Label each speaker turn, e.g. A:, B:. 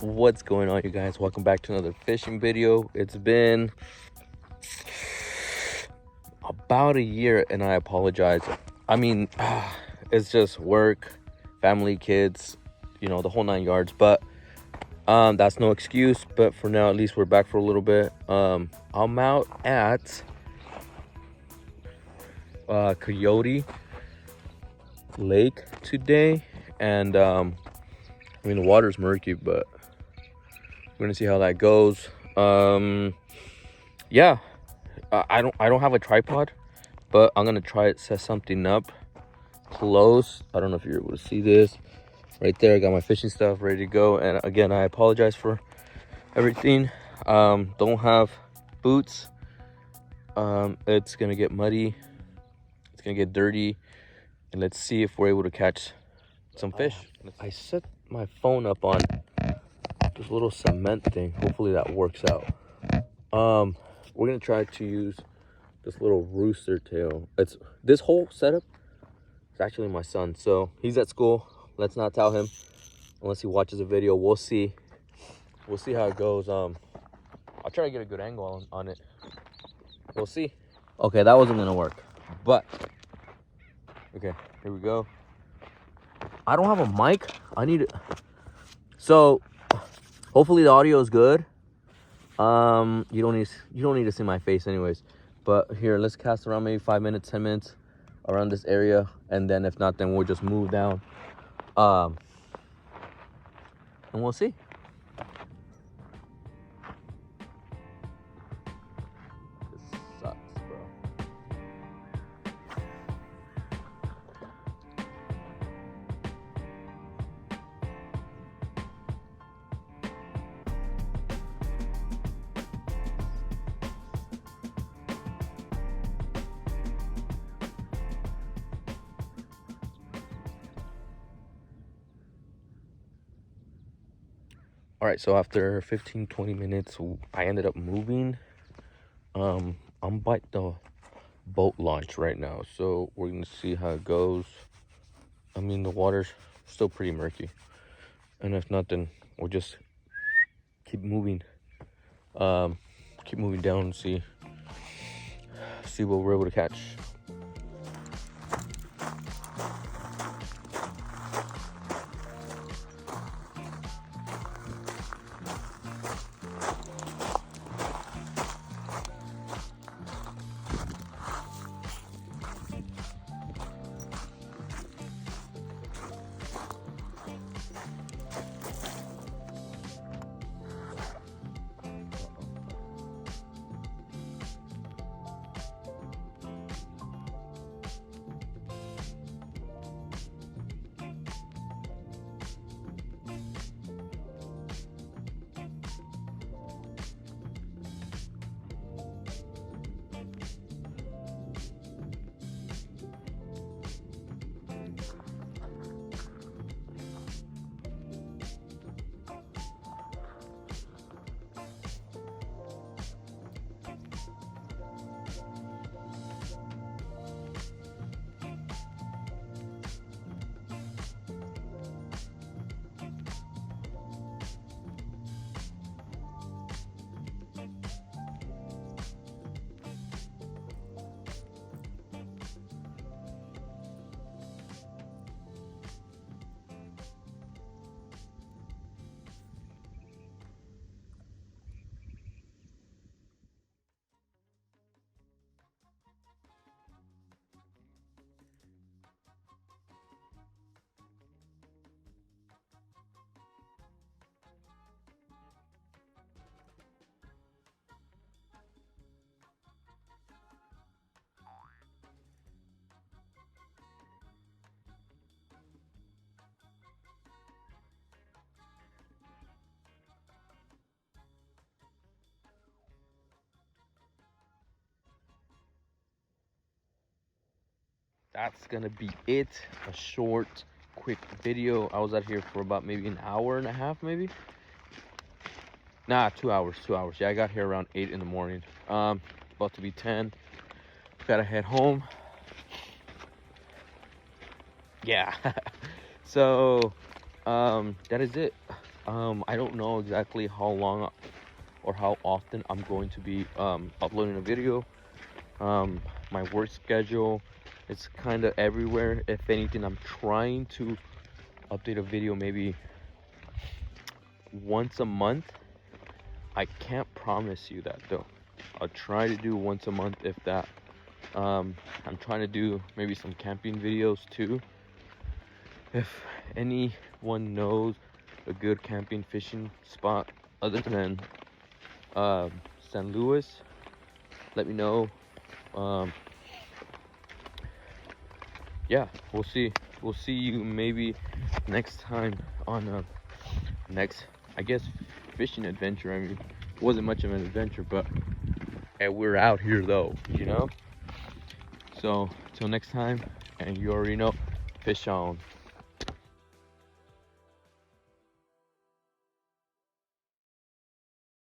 A: What's going on, you guys? Welcome back to another fishing video. It's been about a year and I apologize. I mean, it's just work, family, kids, the whole 9 yards. But that's no excuse. But for now, at least we're back for a little bit. I'm out at Coyote Lake today, and I mean, the water's murky, but we're gonna see how that goes. Yeah, I don't have a tripod, but I'm gonna try to set something up close. I don't know if you're able to see this right there. I got my fishing stuff ready to go, and again, I apologize for everything. Don't have boots. It's gonna get muddy, it's gonna get dirty, and let's see if we're able to catch some fish. I set my phone up on this little cement thing. Hopefully that works out. We're gonna try to use this little rooster tail. It's this whole setup is actually my son, so he's at school. Let's not tell him unless he watches a video. We'll see how it goes. I'll try to get a good angle on it. We'll see. Okay, that wasn't gonna work, but okay, here we go. I don't have a mic. I need it. So hopefully the audio is good. You don't need to see my face anyways. But here, let's cast around maybe 5 minutes, 10 minutes around this area, and then if not, then we'll just move down. And we'll see. This sucks, bro. All right, so after 15-20 minutes, I ended up moving. I'm by the boat launch right now, so we're gonna see how it goes. I mean, the water's still pretty murky, and if not, then we'll just keep moving. Keep moving down and see what we're able to catch. That's gonna be it. A short, quick video. I was out here for about maybe an hour and a half, maybe. Nah, 2 hours. 2 hours. Yeah, I got here around 8 in the morning. About to be 10. Gotta head home. Yeah. So, that is it. I don't know exactly how long or how often I'm going to be uploading a video. My work schedule, it's kind of everywhere. If anything, I'm trying to update a video maybe once a month. I can't promise you that though. I'll try to do once a month, if that. I'm trying to do maybe some camping videos too. If anyone knows a good camping fishing spot other than San Luis, let me know. Yeah, we'll see you maybe next time on a next, I guess, fishing adventure. I mean, it wasn't much of an adventure, but hey, we're out here though, you know. So till next time, and you already know, fish on.